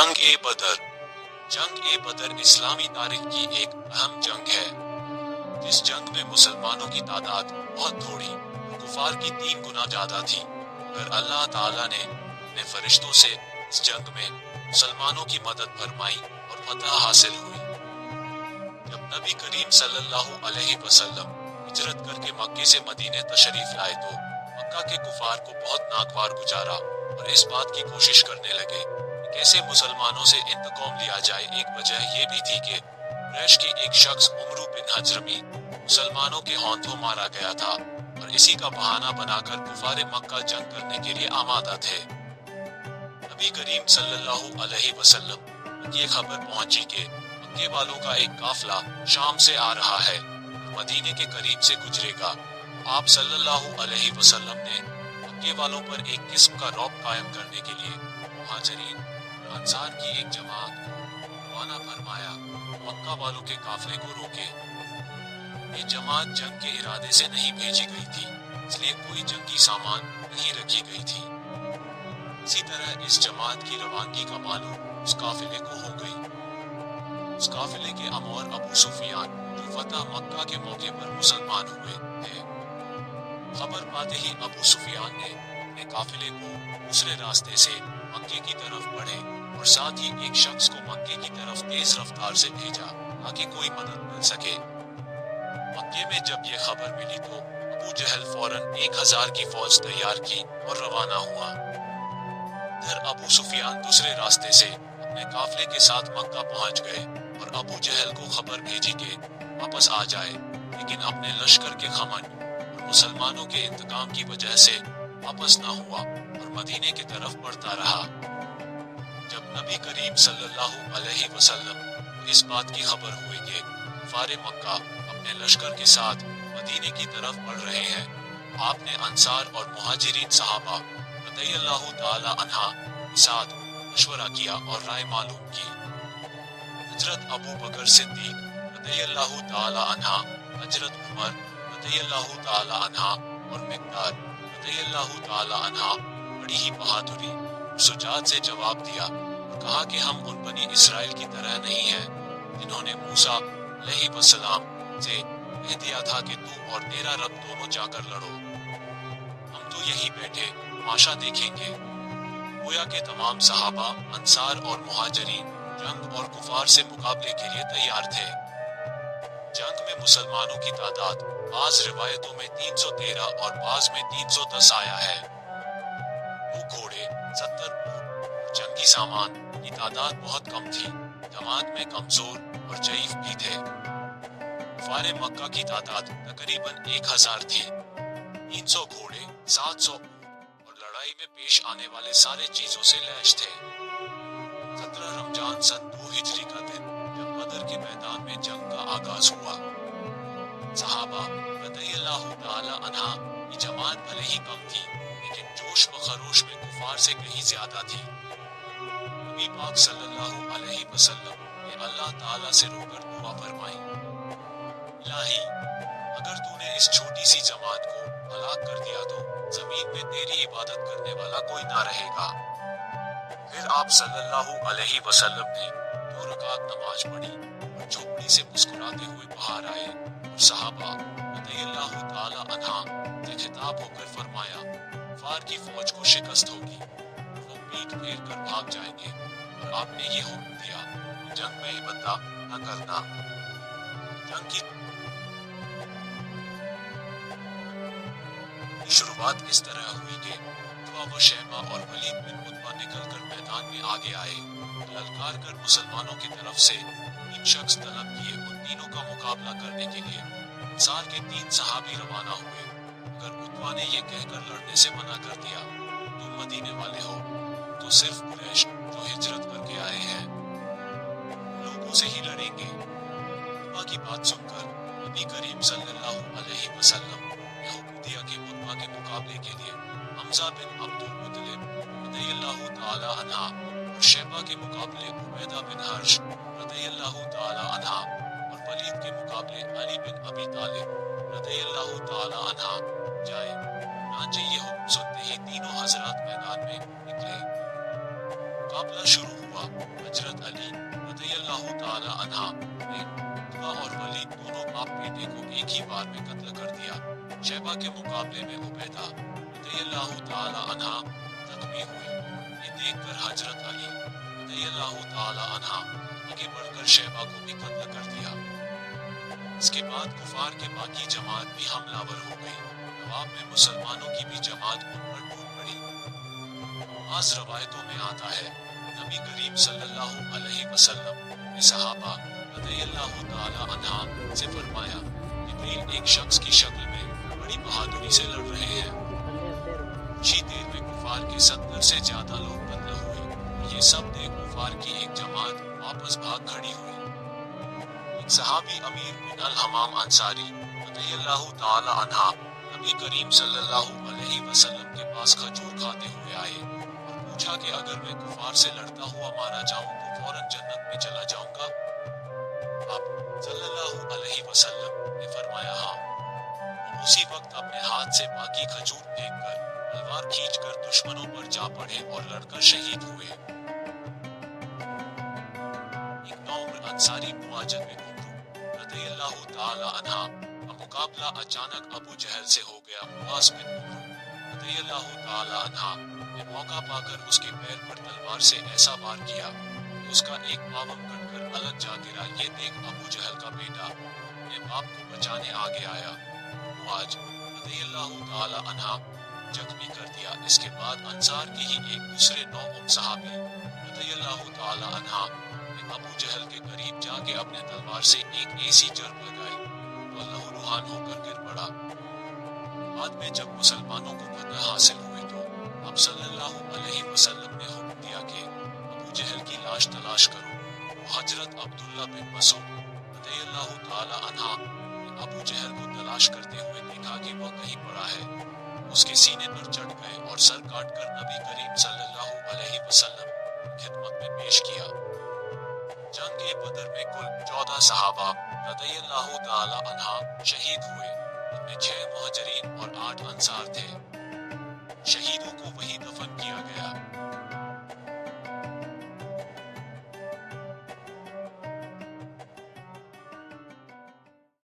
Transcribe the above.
جنگ بدر۔ جنگ بدر اسلامی تاریخ کی ایک اہم جنگ ہے، جس جنگ میں مسلمانوں کی تعداد بہت تھوڑی، کفار کی 3 گنا زیادہ تھی، مگر اللہ تعالیٰ نے اپنے فرشتوں سے اس جنگ میں مسلمانوں کی مدد فرمائی اور فتح حاصل ہوئی۔ جب نبی کریم صلی اللہ علیہ وسلم ہجرت کر کے مکے سے مدینے تشریف لائے تو مکہ کے کفار کو بہت ناگوار گزارا اور اس بات کی کوشش کرنے لگے کہ کیسے مسلمانوں سے انتقام لیا جائے۔ ایک وجہ یہ بھی تھی کہ قریش کے ایک شخص عمرو بن حضرمی مسلمانوں کے ہاتھوں مارا گیا تھا اور اسی کا بہانہ بنا کر کفار مکہ جنگ کرنے کے لیے آمادہ تھے۔ نبی کریم صلی اللہ علیہ وسلم تک یہ خبر پہنچی کہ مکے والوں کا ایک قافلہ شام سے آ رہا ہے اور مدینے کے قریب سے گزرے گا۔ آپ صلی اللہ علیہ وسلم نے مکے والوں پر ایک قسم کا رعب قائم کرنے کے لیے مہاجرین اور انصار کی ایک جماعت کو روانہ فرمایا، مکہ والوں کے قافلے کو روکے۔ یہ جماعت جنگ کے ارادے سے نہیں بھیجی گئی تھی، اس لیے کوئی جنگی سامان نہیں رکھی گئی تھی۔ اسی طرح اس جماعت کی روانگی کا معلوم اس قافلے کو ہو گئی۔ اس قافلے کے امور ابو سفیان جو فتح مکہ کے موقع پر مسلمان ہوئے تھے، خبر پاتے ہی ابو سفیان نے اپنے قافلے کو دوسرے راستے سے مکے کی طرف بڑھے اور ساتھ ہی ایک شخص کو مکے کی طرف تیز رفتار سے بھیجا تاکہ کوئی مدد مل سکے۔ مکے میں جب یہ خبر ملی تو ابو جہل فوراً 1000 کی فوج تیار کی اور روانہ ہوا۔ ادھر ابو سفیان دوسرے راستے سے اپنے قافلے کے ساتھ مکہ پہنچ گئے اور ابو جہل کو خبر بھیجی کہ واپس آ جائے، لیکن اپنے لشکر کے خمن اور مسلمانوں کے انتقام کی وجہ سے واپس نہ ہوا اور مدینے کی طرف بڑھتا رہا۔ جب نبی کریم صلی اللہ علیہ وسلم کو اس بات کی خبر ہوئی کہ کفار مکہ اپنے لشکر کے ساتھ مدینے کی طرف بڑھ رہے ہیں، آپ نے انصار اور مہاجرین صحابہ رضی اللہ تعالی عنہ کے ساتھ مشورہ کیا اور رائے معلوم کی۔ حضرت ابو بکر صدیق رضی اللہ تعالی عنہ، حضرت عمر رضی اللہ تعالی عنہ اور مقداد رضی اللہ تعالی عنہ بڑی ہی بہادری اور شجاعت سے جواب دیا اور کہا کہ ہم ان بنی اسرائیل کی طرح نہیں ہیں جنہوں نے موسیٰ علیہ السلام سے کہہ دیا تھا کہ تو اور تیرا رب دونوں جا کر لڑو، ہم تو یہی بیٹھے تماشا دیکھیں گے۔ گویا کہ تمام صحابہ، انصار اور مہاجرین جنگ اور کفار سے مقابلے کے لیے تیار تھے۔ جنگ میں مسلمانوں کی تعداد بعض روایتوں میں 313 اور بعض میں 310 آیا ہے۔ گھوڑے، 70 اونٹ اور جنگی سامان کی تعداد بہت کم تھی، جماعت میں کمزور اور ضعیف بھی تھے۔ کفار مکہ کی تعداد تقریباً 1000 تھی، 300 گھوڑے، 700 اونٹ اور لڑائی میں پیش آنے والے سارے چیزوں سے لیس تھے۔ 17 رمضان سن 2 ہجری کا دن جب بدر کے میدان میں جنگ کا آغاز ہوا، صحابہ رضی اللہ تعالی عنہ کی جماعت بھلے ہی کم تھی، لیکن جوش و خروش میں کفار سے کہیں زیادہ تھی۔ نبی پاک صلی اللہ علیہ وسلم نے اللہ تعالیٰ سے رو کر دعا فرمائی، الہی اگر تو نے اس چھوٹی سی جماعت کو ہلاک کر دیا تو زمین میں تیری عبادت کرنے والا کوئی نہ رہے گا۔ پھر آپ صلی اللہ علیہ وسلم نے 2 رکعت نماز پڑھی اور جھوپڑی سے مسکراتے ہوئے باہر آئے اور صحابہ رضی اللہ تعالی عنہ سے خطاب ہو کر فرمایا، کفار کی فوج کو شکست ہوگی، وہ پیٹ پھیر کر بھاگ جائیں گے، اور آپ نے یہ حکم دیا کہ جنگ میں البتہ نہ کرنا۔ جنگ کی شروعات اس طرح ہوئی کہ عتبہ و شیبہ اور ولید بن عتبہ نکل کر میدان میں آگے آئے، للکار کر مسلمانوں کی طرف سے 3 شخص طلب کیے۔ ان تینوں کا مقابلہ کرنے کے لیے انصار کے 3 صحابی روانہ ہوئے، مگر عتبہ نے یہ کہہ کر لڑنے سے منع کر دیا، تم مدینے والے ہو، تو صرف قریش جو ہجرت کر کے آئے ہیں لوگوں سے ہی لڑیں گے۔ عتبہ کی بات سن کر نبی کریم صلی اللہ علیہ وسلم نے حکم دیا کہ عتبہ کے مقابلے کے لیے حمزہ بن عبد المطلب رضی اللہ تعالی عنہ اور شیبہ کے مقابلے عبیدہ بن حرش رضی اللہ تعالی عنہ اور ولید کے مقابلے علی بن ابی طالب رضی اللہ تعالی عنہ جائے۔ چنانچہ یہ حکم سنتے ہی تینوں حضرات میدان میں نکلے، مقابلہ شروع ہوا۔ ہوا۔ حضرت علی رضی اللہ تعالی عنہ نے عتبہ اور ولید دونوں باپ بیٹے کو ایک ہی بار میں قتل کر دیا۔ شیبہ کے مقابلے میں عبیدہ رضی اللہ تعالی عنہ زخمی ہوئے۔ یہ دیکھ کر حضرت علی رضی اللہ تعالی عنہ آگے بڑھ کر شیبہ کو بھی قتل کر دیا۔ اس کے بعد کفار کے باقی جماعت بھی حملہ ور ہو گئی۔ جواب میں مسلمانوں کی بھی جماعت ان پر ٹوٹ پڑی۔ بعض روایتوں میں آتا ہے نبی کریم صلی اللہ علیہ وسلم نے صحابہ رضی اللہ تعالی عنہ سے فرمایا، جبریل ایک شخص کی شکل میں بڑی بہادری سے لڑ رہے ہیں۔ کچھ ہی دیر میں کفار کے 70 سے زیادہ لوگ قتل ہوئے۔ یہ سب دیکھ کفار کی ایک جماعت واپس بھاگ کھڑی ہوئی۔ ایک صحابی امیر بن الحمام انصاری رضی اللہ تعالی عنہ نبی کریم صلی اللہ علیہ وسلم کے پاس کھجور کھاتے ہوئے آئے اور پوچھا کہ اگر میں کفار سے لڑتا ہوا مارا جاؤں تو فوراً جنت میں چلا جاؤں گا؟ آپ صلی اللہ علیہ وسلم نے فرمایا ہاں۔ وہ اسی وقت اپنے ہاتھ سے باقی کھجور پھینک کر تلوار کھینچ کر دشمنوں پر جا پڑے اور لڑ کر شہید ہوئے۔ ایک نوعمر انصاری مہاجر بن رضی اللہ تعالی عنہ کا مقابلہ اچانک ابو جہل سے ہو گیا۔ مواس بن رضی اللہ تعالی عنہ نے موقع پا کر اس کے پیر پر تلوار سے ایسا وار کیا کہ اس کا ایک پاؤں کٹ کر الگ جا گرا۔ یہ دیکھ ابو جہل کا بیٹا اپنے باپ کو بچانے آگے آیا۔ مواج رضی اللہ تعالی عنہ زخمی کر دیا۔ اس کے بعد انصار کے ہی ایک دوسرے نوعمر صحابی رضی اللہ تعالی عنہ نے ابو جہل کے قریب جا کے اپنے تلوار سے ایک ایسی جرب لگائی تو اللہ روحان ہو کر گر پڑا۔ بعد میں جب مسلمانوں کو فتح حاصل ہوئی تو آپ صلی اللہ علیہ وسلم نے حکم دیا کہ ابو جہل کی لاش تلاش کرو۔ تو حضرت عبداللہ بن مسعود رضی اللہ تعالی عنہ نے ابو جہل کو تلاش کرتے ہوئے دیکھا کہ وہ کہیں پڑا ہے۔ اس کے سینے پر چڑھ گئے اور سر کاٹ کر نبی کریم صلی اللہ علیہ وسلم کی خدمت میں پیش کیا۔ جنگ بدر میں کل 14 صحابہ رضی اللہ تعالی عنہ شہید ہوئے۔ ان میں 6 مہاجرین اور 8 انصار تھے۔ شہیدوں کو وہیں دفن کیا گیا۔